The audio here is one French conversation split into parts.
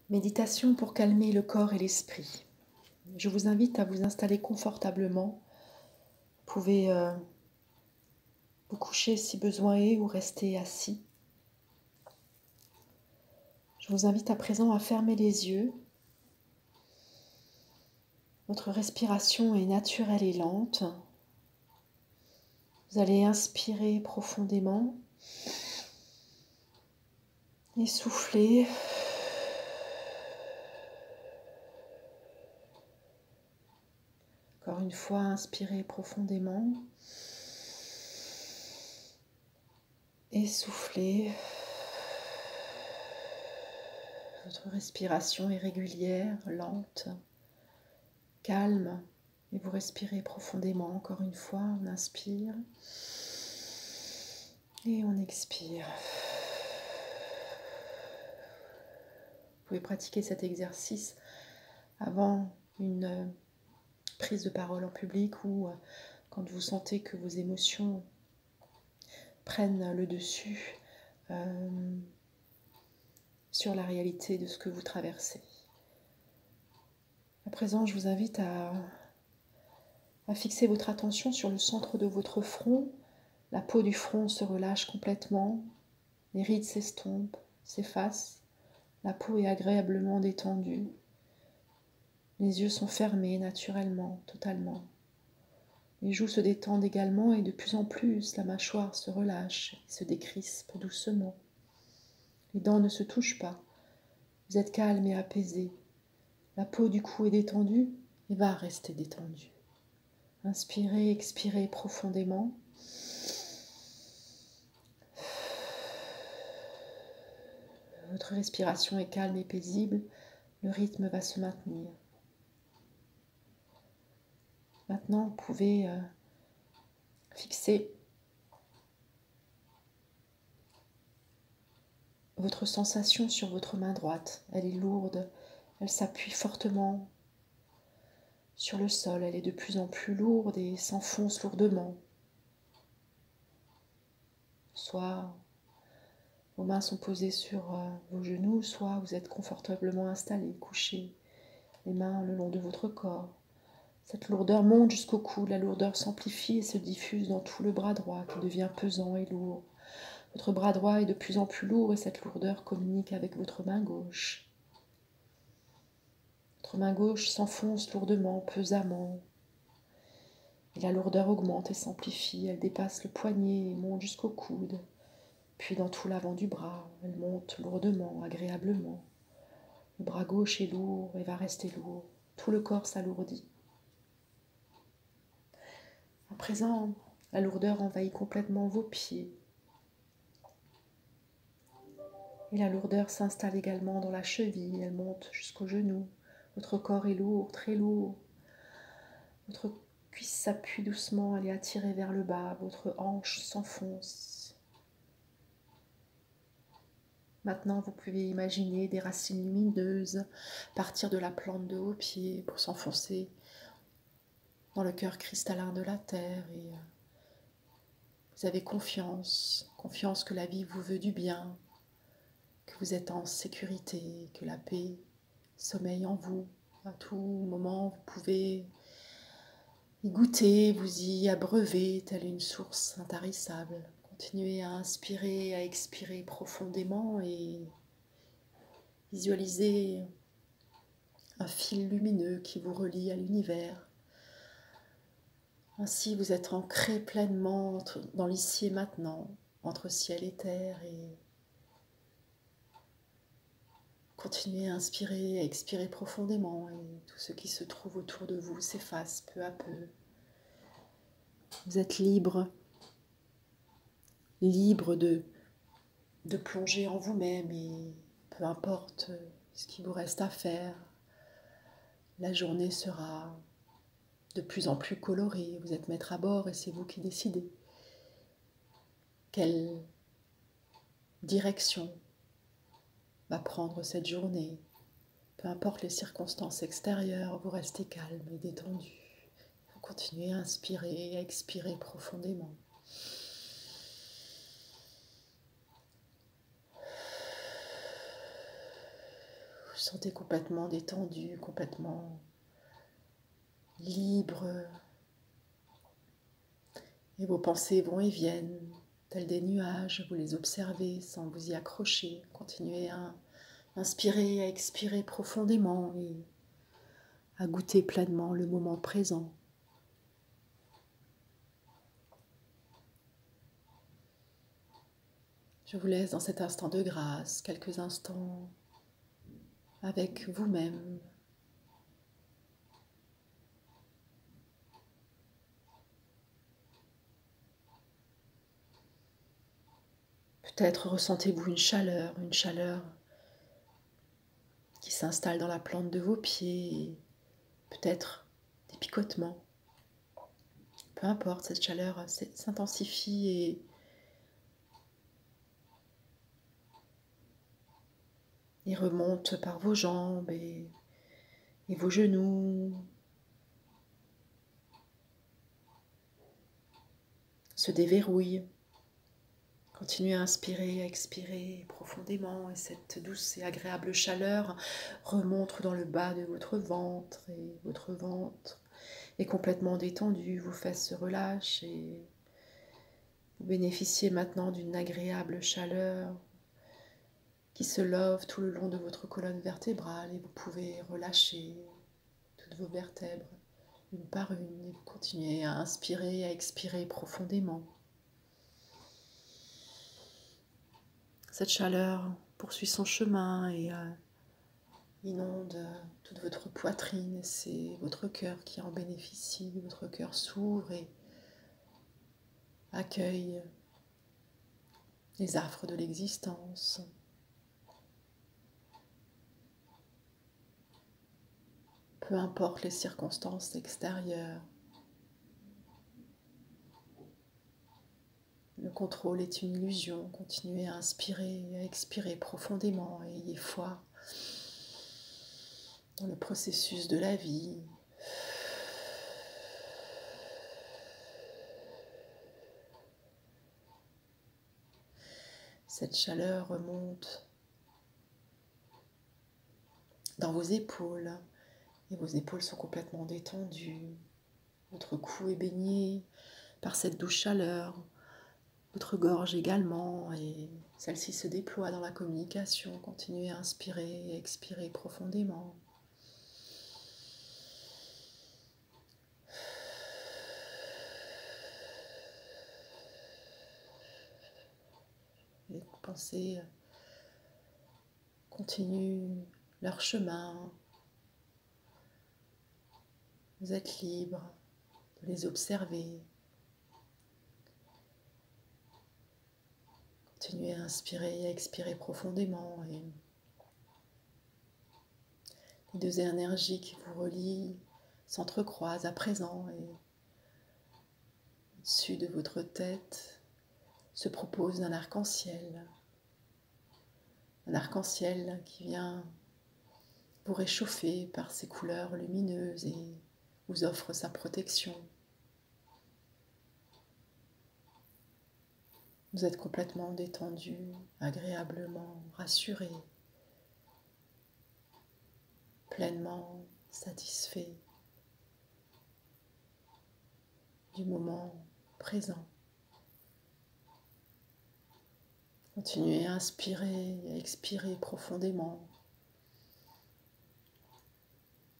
Méditation pour calmer le corps et l'esprit. Je vous invite à vous installer confortablement. Vous pouvez vous coucher si besoin est ou rester assis. Je vous invite à présent à fermer les yeux. Votre respiration est naturelle et lente. Vous allez inspirer profondément et souffler. Encore une fois, inspirez profondément et soufflez. Votre respiration est régulière, lente, calme. Et vous respirez profondément. Encore une fois, on inspire et on expire. Vous pouvez pratiquer cet exercice avant une prise de parole en public ou quand vous sentez que vos émotions prennent le dessus sur la réalité de ce que vous traversez. À présent, je vous invite à fixer votre attention sur le centre de votre front. La peau du front se relâche complètement, les rides s'estompent, s'effacent, la peau est agréablement détendue, les yeux sont fermés naturellement, totalement. Les joues se détendent également et de plus en plus la mâchoire se relâche et se décrispe doucement. Les dents ne se touchent pas, vous êtes calme et apaisé. La peau du cou est détendue et va rester détendue. Inspirez, expirez profondément. Votre respiration est calme et paisible, le rythme va se maintenir. Maintenant, vous pouvez fixer votre sensation sur votre main droite. Elle est lourde, elle s'appuie fortement sur le sol, elle est de plus en plus lourde et s'enfonce lourdement. Soit vos mains sont posées sur vos genoux, soit vous êtes confortablement installé, couché, les mains le long de votre corps. Cette lourdeur monte jusqu'au cou, la lourdeur s'amplifie et se diffuse dans tout le bras droit qui devient pesant et lourd. Votre bras droit est de plus en plus lourd et cette lourdeur communique avec votre main gauche. Votre main gauche s'enfonce lourdement, pesamment. Et la lourdeur augmente et s'amplifie, elle dépasse le poignet et monte jusqu'au coude. Puis dans tout l'avant du bras, elle monte lourdement, agréablement. Le bras gauche est lourd et va rester lourd. Tout le corps s'alourdit. À présent, la lourdeur envahit complètement vos pieds. Et la lourdeur s'installe également dans la cheville, elle monte jusqu'au genou. Votre corps est lourd, très lourd. Votre cuisse s'appuie doucement, elle est attirée vers le bas. Votre hanche s'enfonce. Maintenant, vous pouvez imaginer des racines lumineuses partir de la plante de vos pieds pour s'enfoncer dans le cœur cristallin de la terre. Et vous avez confiance que la vie vous veut du bien, que vous êtes en sécurité, que la paix sommeille en vous. À tout moment, vous pouvez y goûter, vous y abreuver, telle une source intarissable. Continuez à inspirer, à expirer profondément et visualisez un fil lumineux qui vous relie à l'univers. Ainsi, vous êtes ancré pleinement dans l'ici et maintenant, entre ciel et terre, et continuez à inspirer, à expirer profondément, et tout ce qui se trouve autour de vous s'efface peu à peu. Vous êtes libre de plonger en vous-même, et peu importe ce qui vous reste à faire, la journée sera de plus en plus colorée. Vous êtes maître à bord et c'est vous qui décidez quelle direction va prendre cette journée. Peu importe les circonstances extérieures, vous restez calme et détendu. Vous continuez à inspirer et à expirer profondément. Vous sentez complètement détendu, complètement libre. Et vos pensées vont et viennent, tels des nuages. Vous les observez sans vous y accrocher. Continuez à inspirer, à expirer profondément et à goûter pleinement le moment présent. Je vous laisse dans cet instant de grâce, quelques instants avec vous-même. Peut-être ressentez-vous une chaleur qui s'installe dans la plante de vos pieds, peut-être des picotements. Peu importe, cette chaleur s'intensifie et remonte par vos jambes et vos genoux, se déverrouille. Continuez à inspirer, à expirer profondément et cette douce et agréable chaleur remonte dans le bas de votre ventre et votre ventre est complètement détendu, vos fesses se relâchent et vous bénéficiez maintenant d'une agréable chaleur qui se love tout le long de votre colonne vertébrale et vous pouvez relâcher toutes vos vertèbres une par une et vous continuez à inspirer, à expirer profondément. Cette chaleur poursuit son chemin et inonde toute votre poitrine. C'est votre cœur qui en bénéficie. Votre cœur s'ouvre et accueille les affres de l'existence. Peu importe les circonstances extérieures, le contrôle est une illusion. Continuez à inspirer et à expirer profondément et ayez foi dans le processus de la vie. Cette chaleur remonte dans vos épaules et vos épaules sont complètement détendues. Votre cou est baigné par cette douce chaleur, votre gorge également, et celle-ci se déploie dans la communication. Continuez à inspirer et expirer profondément. Les pensées continuent leur chemin. Vous êtes libre de les observer. Continuez à inspirer et à expirer profondément. Et les deux énergies qui vous relient s'entrecroisent à présent. Et au-dessus de votre tête se propose un arc-en-ciel. Un arc-en-ciel qui vient vous réchauffer par ses couleurs lumineuses et vous offre sa protection. Vous êtes complètement détendu, agréablement rassuré, pleinement satisfait du moment présent. Continuez à inspirer et à expirer profondément.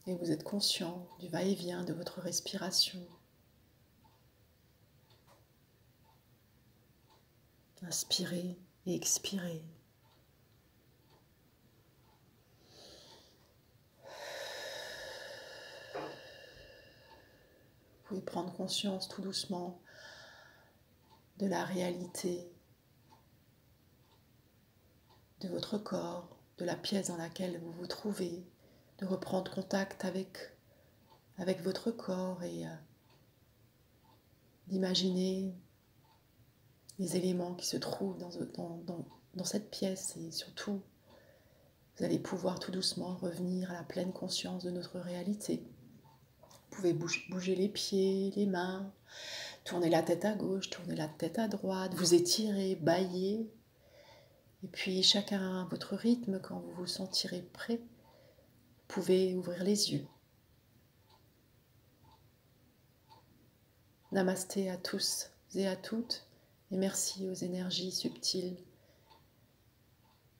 Et vous êtes conscient du va-et-vient de votre respiration. Inspirez et expirez. Vous pouvez prendre conscience tout doucement de la réalité de votre corps, de la pièce dans laquelle vous vous trouvez, de reprendre contact avec votre corps et d'imaginer les éléments qui se trouvent dans cette pièce et surtout, vous allez pouvoir tout doucement revenir à la pleine conscience de notre réalité. Vous pouvez bouger les pieds, les mains, tourner la tête à gauche, tourner la tête à droite, vous étirer, bâiller. Et puis chacun à votre rythme, quand vous vous sentirez prêt, pouvez ouvrir les yeux. Namasté à tous et à toutes, et merci aux énergies subtiles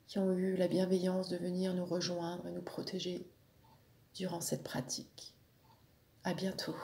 qui ont eu la bienveillance de venir nous rejoindre et nous protéger durant cette pratique. À bientôt.